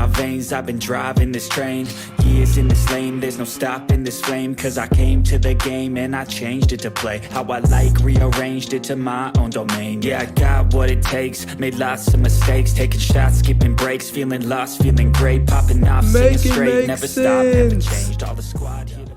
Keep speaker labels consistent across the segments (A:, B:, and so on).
A: my veins, I've been driving this train. Years in this lane, there's no stopping this flame. Cause I came to the game and I changed it to play how I like, rearranged it to my own domain. Yeah, I got what it takes, made lots of mistakes, taking shots, skipping breaks, feeling lost, feeling great, popping off, singing straight, never stopped, never changed. All the squad here to...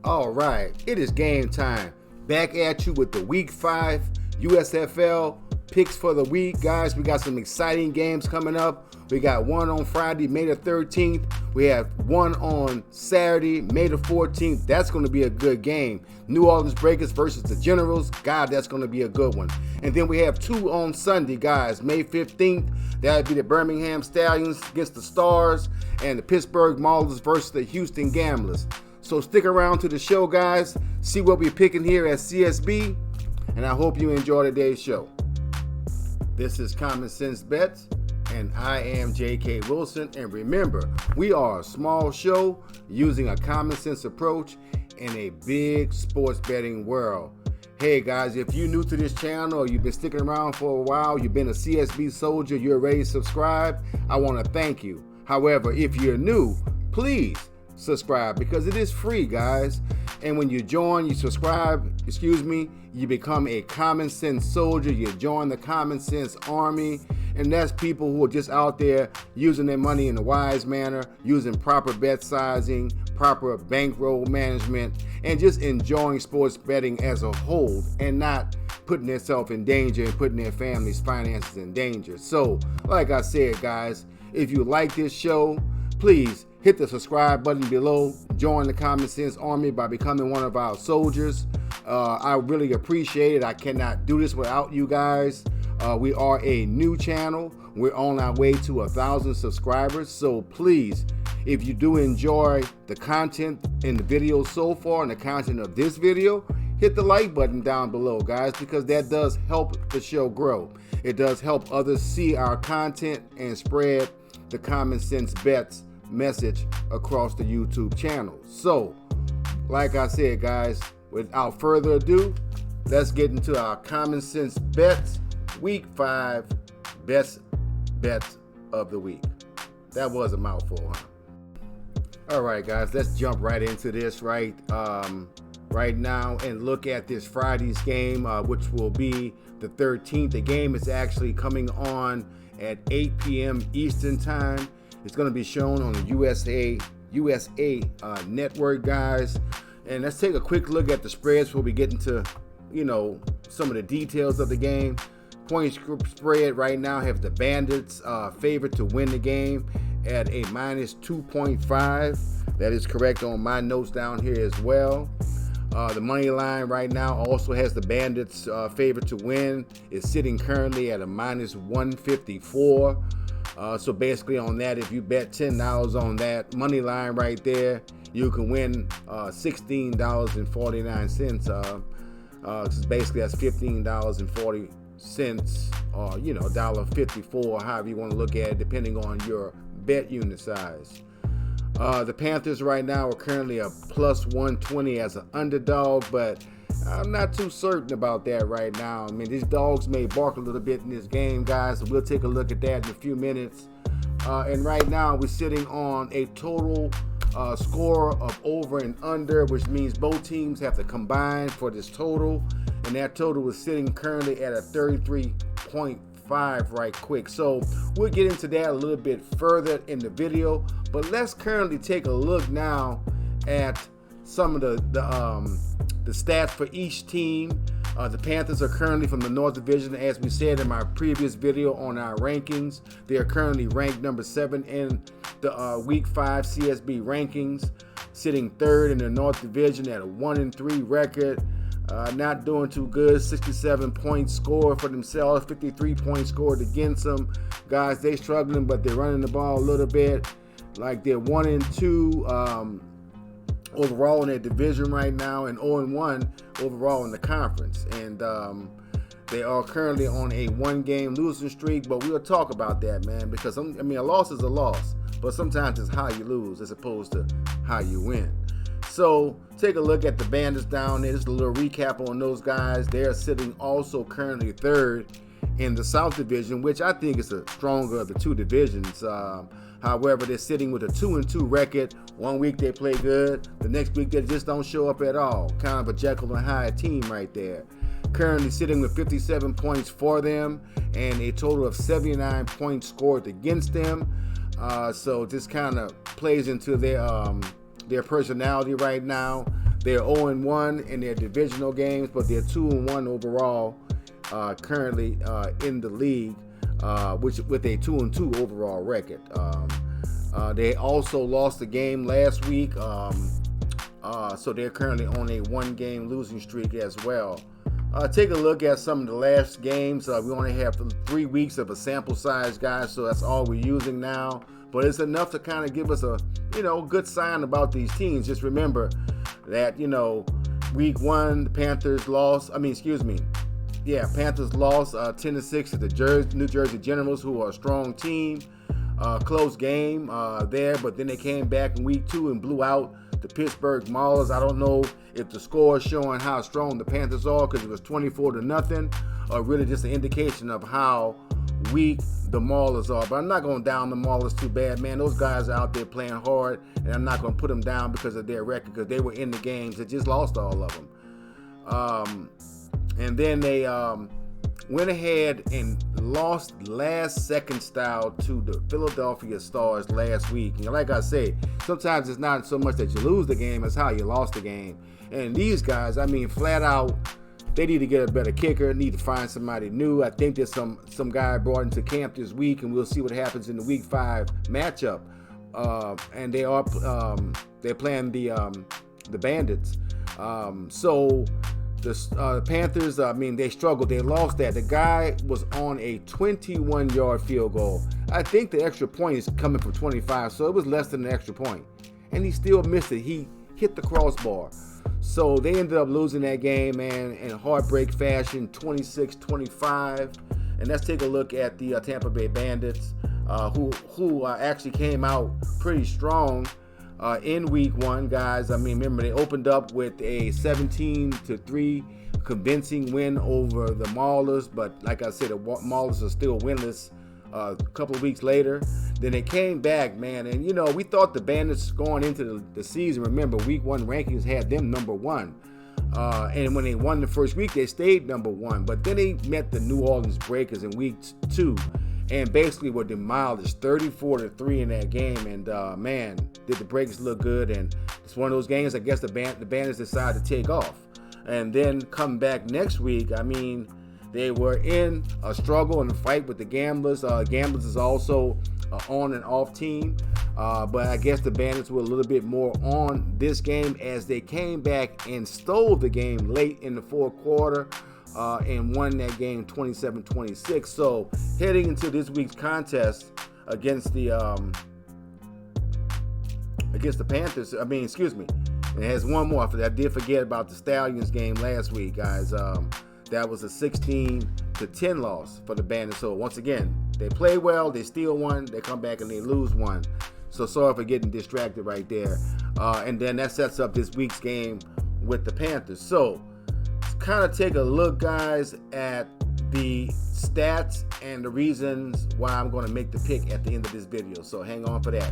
B: All right, it is game time. Back at you with the Week 5 USFL picks for the week. Guys, we got some exciting games coming up. We got one on Friday, May the 13th. We have one on Saturday, May the 14th. That's going to be a good game. New Orleans Breakers versus the Generals. God, that's going to be a good one. And then we have two on Sunday, guys. May 15th, that would be the Birmingham Stallions against the Stars, and the Pittsburgh Maulers versus the Houston Gamblers. So stick around to the show, guys. See what we're picking here at CSB, and I hope you enjoy today's show. This is Common Sense Bets, and I am J.K. Wilson. And remember, we are a small show using a common sense approach in a big sports betting world. Hey guys, if you're new to this channel or you've been sticking around for a while, you've been a CSB soldier, you're ready to subscribe, I want to thank you. However, if you're new, please subscribe because it is free, guys. And when you join, you subscribe, you become a common sense soldier. You join the common sense army. And that's people who are just out there using their money in a wise manner, using proper bet sizing, proper bankroll management, and just enjoying sports betting as a whole and not putting themselves in danger and putting their family's finances in danger. So, like I said, guys, if you like this show, please hit the subscribe button below. Join the Common Sense Army by becoming one of our soldiers. I really appreciate it. I cannot do this without you guys. We are a new channel. We're on our way to 1,000 subscribers. So please, if you do enjoy the content in the video so far and the content of this video, hit the like button down below, guys, because that does help the show grow. It does help others see our content and spread the Common Sense Bets message across the YouTube channel. So, like I said, guys, without further ado, let's get into our Common Sense Bets Week 5 Best Bets of the Week. That was a mouthful, huh? All right, guys, let's jump right into this right now and look at this Friday's game, which will be the 13th. The game is actually coming on at 8 p.m. Eastern Time. It's going to be shown on the USA network, guys. And let's take a quick look at the spreads before we get into, some of the details of the game. Point spread right now have the Bandits favored to win the game at a minus 2.5. That is correct on my notes down here as well. The money line right now also has the Bandits favored to win. It's sitting currently at a minus 154. So basically on that, if you bet $10 on that money line right there, you can win $16.49. So basically that's $15.40 or $1.54, however you want to look at it, depending on your bet unit size. The Panthers right now are currently a plus 120 as an underdog, but I'm not too certain about that right now. I mean, these dogs may bark a little bit in this game, guys, so we'll take a look at that in a few minutes. And right now we're sitting on a total score of over and under, which means both teams have to combine for this total. And that total is sitting currently at a 33.5 right quick. So we'll get into that a little bit further in the video. But let's currently take a look now at some of the stats for each team. The Panthers are currently from the North Division. As we said in my previous video on our rankings, they are currently ranked number 7 in the Week 5 CSB rankings, sitting 3rd in the North Division at a 1-3 record. Not doing too good. 67 points scored for themselves, 53 points scored against them. Guys, they struggling, but they're running the ball a little bit. Like they're 1-2 overall in their division right now, and 0-1 overall in the conference. And they are currently on a 1-game losing streak, but we'll talk about that, man, because a loss is a loss, but sometimes it's how you lose as opposed to how you win. So take a look at the Bandits down there. Just a little recap on those guys. They're sitting also currently third in the South Division, which I think is the stronger of the two divisions. However, they're sitting with a 2-2 record. One week they play good, the next week they just don't show up at all. Kind of a Jekyll and Hyde team right there. Currently sitting with 57 points for them and a total of 79 points scored against them. So this kind of plays into their personality right now. They're 0-1 in their divisional games, but they're 2-1 overall currently in the league, which with a 2-2 overall record. They also lost a game last week, so they're currently on a 1-game losing streak as well. Take a look at some of the last games. We only have 3 weeks of a sample size, guys, so that's all we're using now. But it's enough to kind of give us a, good sign about these teams. Just remember that, week 1, the Panthers lost. Panthers lost 10-6 to the New Jersey Generals, who are a strong team. Close game there, but then they came back in week 2 and blew out the Pittsburgh Maulers. I don't know if the score is showing how strong the Panthers are because it was 24-0, or really just an indication of how weak the Maulers are. But I'm not going to down the Maulers too bad, man. Those guys are out there playing hard, and I'm not going to put them down because of their record, because they were in the games. They just lost all of them. And then they went ahead and lost last-second style to the Philadelphia Stars last week. And like I say, sometimes it's not so much that you lose the game, it's how you lost the game. And these guys, flat out, they need to get a better kicker, need to find somebody new. I think there's some guy brought into camp this week, and we'll see what happens in the Week 5 matchup. And they're playing the Bandits. So the Panthers, they struggled. They lost that. The guy was on a 21-yard field goal. I think the extra point is coming from 25, so it was less than an extra point. And he still missed it. He hit the crossbar. So they ended up losing that game, man, in heartbreak fashion, 26-25. And let's take a look at the Tampa Bay Bandits, who actually came out pretty strong in week 1, guys. Remember, they opened up with a 17-3 convincing win over the Maulers, but like I said, the Maulers are still winless a couple of weeks later. Then they came back, man, and we thought the Bandits going into the season, remember, week 1 rankings had them number 1. And when they won the first week, they stayed number 1. But then they met the New Orleans Breakers in week 2 and basically were demolished 34-3 in that game. And man, did the Breakers look good. And it's one of those games, I guess the Bandits decided to take off. And then come back next week, they were in a struggle and a fight with the Gamblers. Gamblers is also an on and off team. But I guess the Bandits were a little bit more on this game as they came back and stole the game late in the fourth quarter and won that game 27-26. So heading into this week's contest against the Panthers, it has one more. I did forget about the Stallions game last week, guys. That was a 16-10 loss for the Bandits. So once again, they play well, they steal one, they come back and they lose one. So sorry for getting distracted right there. And then that sets up this week's game with the Panthers. So let's kind of take a look, guys, at the stats and the reasons why I'm going to make the pick at the end of this video. So hang on for that.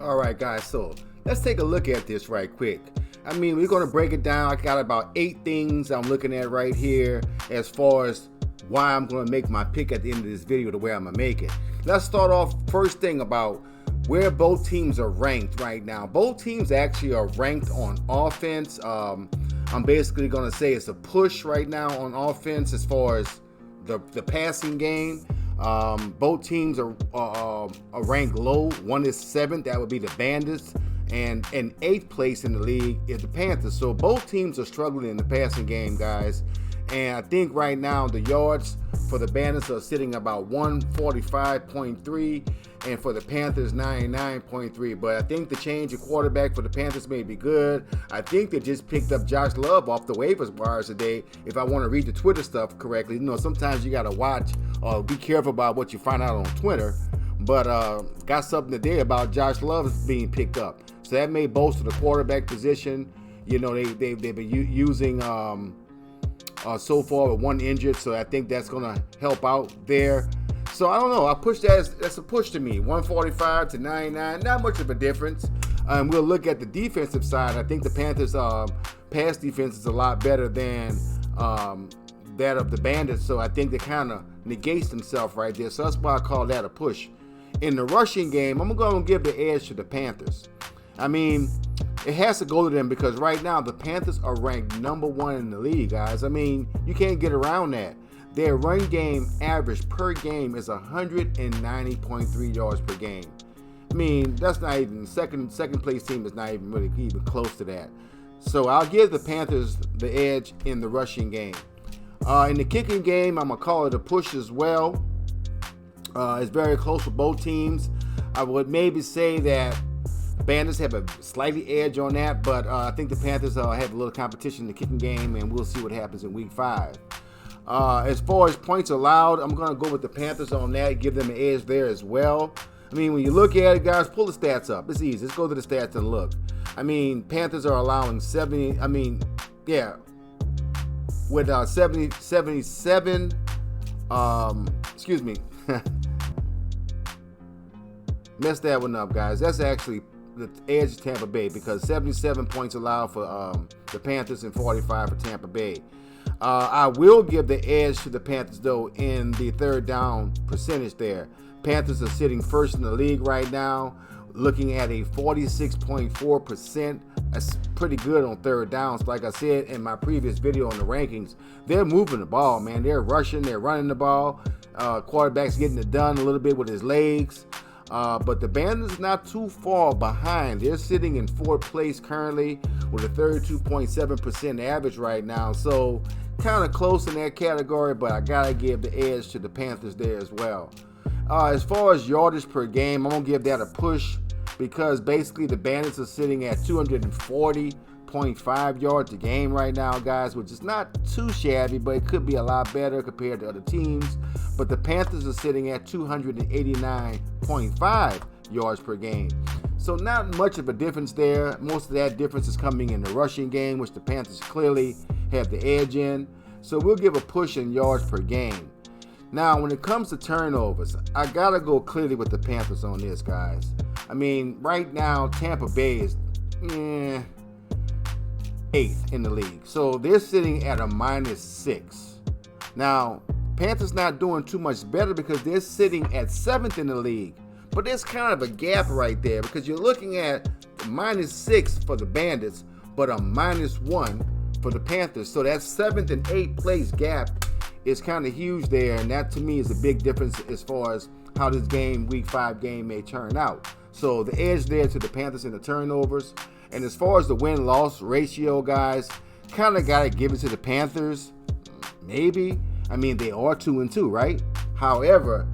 B: All right, guys, so let's take a look at this right quick. We're going to break it down. I got about 8 things I'm looking at right here as far as why I'm going to make my pick at the end of this video, the way I'm going to make it. Let's start off first thing about where both teams are ranked right now. Both teams actually are ranked on offense. I'm basically going to say it's a push right now on offense as far as the passing game. Both teams are ranked low. One is 7th, that would be the Bandits, and in 8th place in the league is the Panthers. So both teams are struggling in the passing game, guys. And I think right now the yards for the Bandits are sitting about 145.3, and for the Panthers 99.3. But I think the change of quarterback for the Panthers may be good. I think they just picked up Josh Love off the waivers wires today, if I want to read the Twitter stuff correctly. Sometimes you got to watch or be careful about what you find out on Twitter. But got something today about Josh Love being picked up. So that may bolster the quarterback position. You know, they've been using so far with one injured, so I think that's going to help out there. So I don't know. I push that that's a push to me. 145 to 99, not much of a difference. We'll look at the defensive side. I think the Panthers' pass defense is a lot better than that of the Bandits, so I think they kind of negates themselves right there. So that's why I call that a push. In the rushing game, I'm going to give the edge to the Panthers. I mean, it has to go to them because right now the Panthers are ranked number 1 in the league, guys. I mean, you can't get around that. Their run game average per game is 190.3 yards per game. I mean, that's not even second place team is not even really even close to that. So I'll give the Panthers the edge in the rushing game. In the kicking game, I'm gonna call it a push as well. It's very close for both teams. I would maybe say that Bandits have a slightly edge on that, but I think the Panthers have a little competition in the kicking game, and we'll see what happens in week 5. As far as points allowed, I'm going to go with the Panthers on that, give them an edge there as well. I mean, when you look at it, guys, pull the stats up. It's easy. Let's go to the stats and look. I mean, Panthers are allowing 77, with 77, messed that one up, guys. That's actually the edge of Tampa Bay because 77 points allowed for the Panthers and 45 for Tampa Bay. I will give the edge to the Panthers, though, in the third down percentage there. Panthers are sitting first in the league right now, looking at a 46.4%. That's pretty good on third downs. Like I said in my previous video on the rankings, they're moving the ball, man. They're rushing, they're running the ball. Quarterback's getting it done a little bit with his legs. But the Bandits not too far behind. They're sitting in 4th place currently with a 32.7% average right now. So kind of close in that category, but I got to give the edge to the Panthers there as well. As far as yardage per game, I'm going to give that a push because basically the Bandits are sitting at 240.5 yards a game right now, guys, which is not too shabby, but it could be a lot better compared to other teams. But the Panthers are sitting at 289.5 yards per game. So not much of a difference there. Most of that difference is coming in the rushing game, which the Panthers clearly have the edge in. So we'll give a push in yards per game. Now, when it comes to turnovers, I got to go clearly with the Panthers on this, guys. I mean, right now, Tampa Bay is 8th in the league. So they're sitting at a -6. Now, Panthers not doing too much better because they're sitting at 7th in the league. But there's kind of a gap right there because you're looking at -6 for the Bandits, but a -1 for the Panthers. So that 7th and 8th place gap is kind of huge there, and that to me is a big difference as far as how this game, week 5 game, may turn out. So the edge there to the Panthers in the turnovers. And as far as the win-loss ratio, guys, kind of got to give it to the Panthers. Maybe. I mean, they are 2-2, right? However,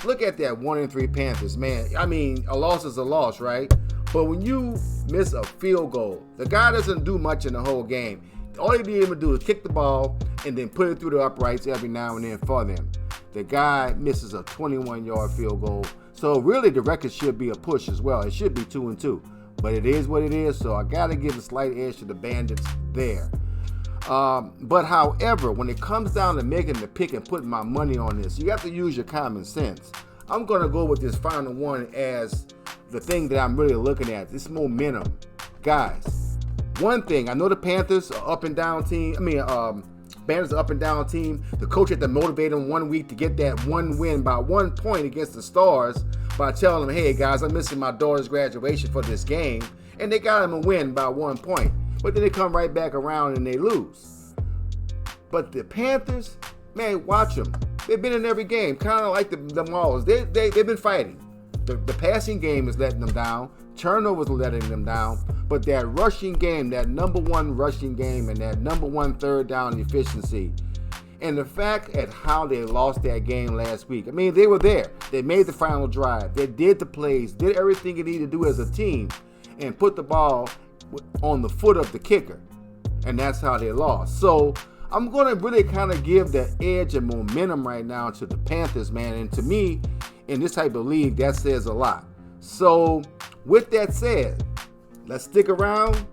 B: look at that 1-3 Panthers, man. I mean, a loss is a loss, right? But when you miss a field goal, the guy doesn't do much in the whole game. All he be able to do is kick the ball and then put it through the uprights every now and then for them. The guy misses a 21-yard field goal. So really the record should be a push as well. It should be 2-2. But it is what it is, so I got to give a slight edge to the Bandits there. But however, when it comes down to making the pick and putting my money on this, you have to use your common sense. I'm going to go with this final one as the thing that I'm really looking at, this momentum. Guys, one thing, I know the Panthers are up and down team. Bandits are up and down team. The coach had to motivate them 1 week to get that one win by 1 point against the Stars by telling them, hey guys, I'm missing my daughter's graduation for this game. And they got them a win by 1 point. But then they come right back around and they lose. But the Panthers, man, watch them. They've been in every game, kind of like the Maulers. They've been fighting. The passing game is letting them down. Turnovers are letting them down. But that rushing game, that number 1 rushing game and that number 1 third down efficiency, and the fact at how they lost that game last week. I mean, they were there. They made the final drive. They did the plays, did everything they needed to do as a team, and put the ball on the foot of the kicker. And that's how they lost. So I'm going to really kind of give the edge and momentum right now to the Panthers, man. And to me, in this type of league, that says a lot. So with that said, let's stick around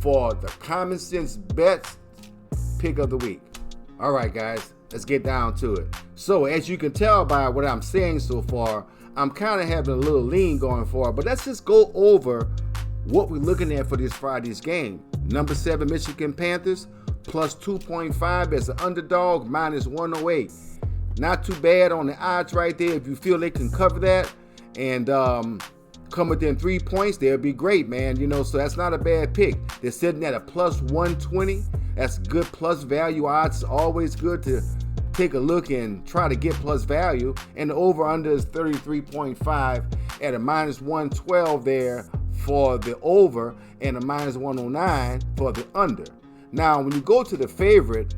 B: for the common sense bets pick of the week. All right, guys, let's get down to it. So as you can tell by what I'm saying so far, I'm kind of having a little lean going forward, but let's just go over what we're looking at for this Friday's game. Number 7 Michigan Panthers plus 2.5 as an underdog, minus 108. Not too bad on the odds right there. If you feel they can cover that and come within 3 points, they'll be great, man. So that's not a bad pick. They're sitting at a plus 120. That's good plus value odds. It's always good to take a look and try to get plus value. And the over-under is 33.5 at a minus 112 there for the over and a minus 109 for the under. Now, when you go to the favorite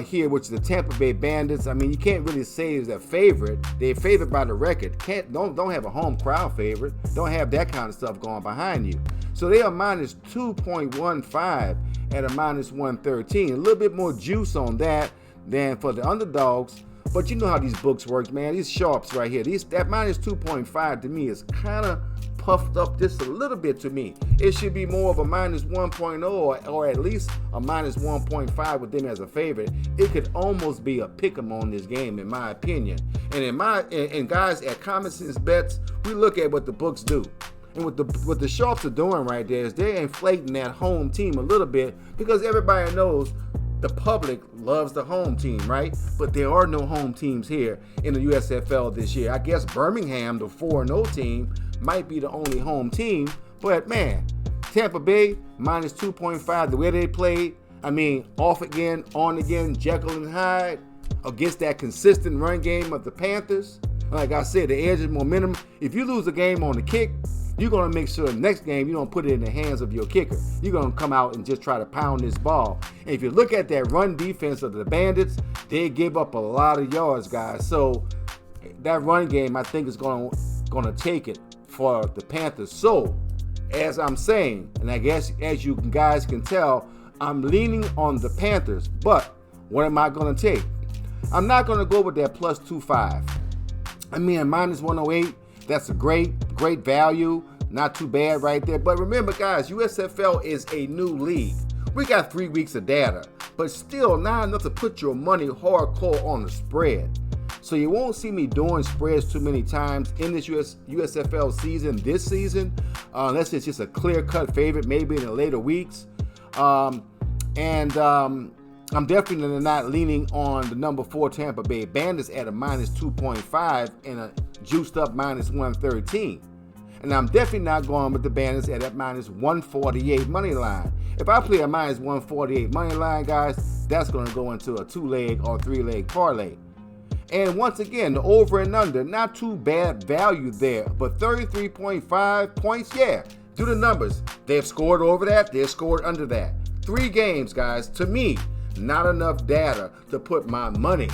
B: here, which is the Tampa Bay Bandits, I mean, you can't really say it's a favorite. They're favored by the record. Don't have a home crowd favorite. Don't have that kind of stuff going behind you. So they are minus 2.15 at a minus 113. A little bit more juice on that than for the underdogs. But you know how these books work, man. These sharps right here. That minus 2.5 to me is kind of puffed up just a little bit to me. It should be more of a minus 1.0 or at least a minus 1.5 with them as a favorite. It could almost be a pick 'em on this game, in my opinion. And guys, at Common Sense Bets, we look at what the books do. And what the sharps are doing right there is they're inflating that home team a little bit because everybody knows the public loves the home team, right? But there are no home teams here in the USFL this year. I guess Birmingham, the 4-0 team, might be the only home team. But man, Tampa Bay, minus 2.5, the way they played, I mean, off again, on again, Jekyll and Hyde, against that consistent run game of the Panthers. Like I said, the edge of momentum. If you lose a game on the kick, you're going to make sure the next game you don't put it in the hands of your kicker. You're going to come out and just try to pound this ball. And if you look at that run defense of the Bandits, they give up a lot of yards, guys. So that run game, I think, is going to take it for the Panthers. So as I'm saying, and I guess as you guys can tell, I'm leaning on the Panthers. But what am I going to take? I'm not going to go with that plus 2.5. I mean, minus 108. That's a great value. Not too bad right there. But remember, guys, USFL is a new league. We got 3 weeks of data, but still not enough to put your money hardcore on the spread. So you won't see me doing spreads too many times in this USFL season, this season, unless it's just a clear-cut favorite, maybe in the later weeks. I'm definitely not leaning on the number 4 Tampa Bay Bandits at a minus 2.5 and a juiced up minus 113. And I'm definitely not going with the Bandits at that minus 148 money line. If I play a minus 148 money line, guys, that's going to go into a 2-leg or 3-leg parlay. And once again, the over and under, not too bad value there, but 33.5 points, yeah, do the numbers. They've scored over that, they've scored under that. 3 games, guys, to me, not enough data to put my money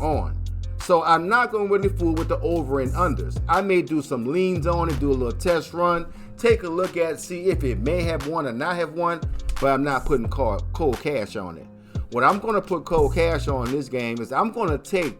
B: on. So I'm not going to really fool with the over and unders. I may do some leans on it, do a little test run, take a look at it, see if it may have won or not have won, but I'm not putting cold cash on it. What I'm going to put cold cash on this game is I'm going to take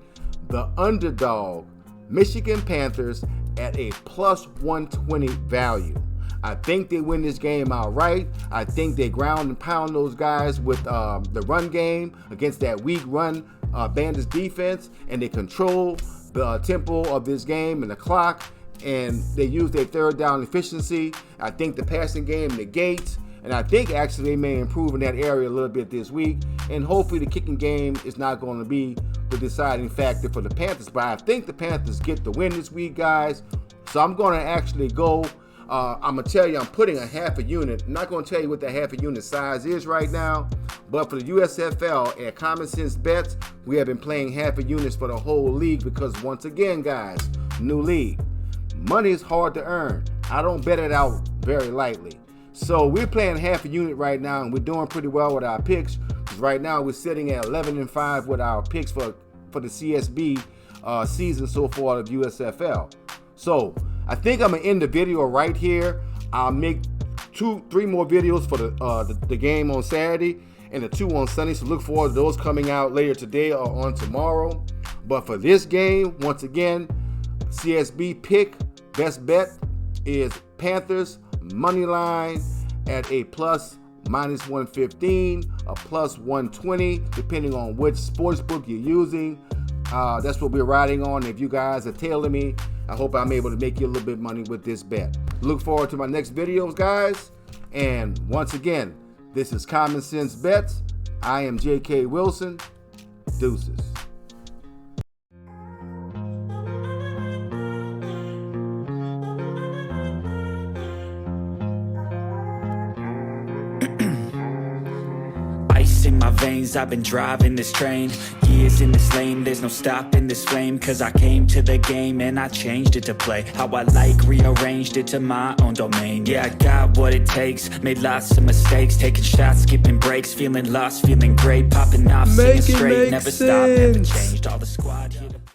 B: the underdog Michigan Panthers at a plus 120 value. I think they win this game outright. I think they ground and pound those guys with the run game against that weak run Bandits defense, and they control the tempo of this game and the clock, and they use their third down efficiency. I think the passing game negates, and I think actually they may improve in that area a little bit this week, and hopefully the kicking game is not going to be the deciding factor for the Panthers, but I think the Panthers get the win this week, guys. So I'm going to actually go, I'm going to tell you I'm putting a half a unit. I'm not going to tell you what the half a unit size is right now, but for the USFL at Common Sense Bets, we have been playing half a units for the whole league because once again, guys, new league. Money is hard to earn. I don't bet it out very lightly. So we're playing half a unit right now, and we're doing pretty well with our picks. Because right now we're sitting at 11-5 with our picks for the CSB season so far of USFL. So I think I'm gonna end the video right here. I'll make 2-3 more videos for the game on Saturday and the 2 on Sunday. So look forward to those coming out later today or on tomorrow. But for this game, once again, CSB pick, best bet is Panthers money line at a plus minus 115, a plus 120, depending on which sportsbook you're using. That's what we're riding on. If you guys are tailing me, I hope I'm able to make you a little bit of money with this bet. Look forward to my next videos, guys. And once again, this is Common Sense Bets. I am J.K. Wilson. Deuces.
A: Ice in my veins, I've been driving this train. Years in this lane, there's no stopping this flame. Cause I came to the game and I changed it to play how I like, rearranged it to my own domain. Yeah, I got what it takes, made lots of mistakes, taking shots, skipping breaks, feeling lost, feeling great, popping off, singing straight, never stopped, never changed. All the squad here to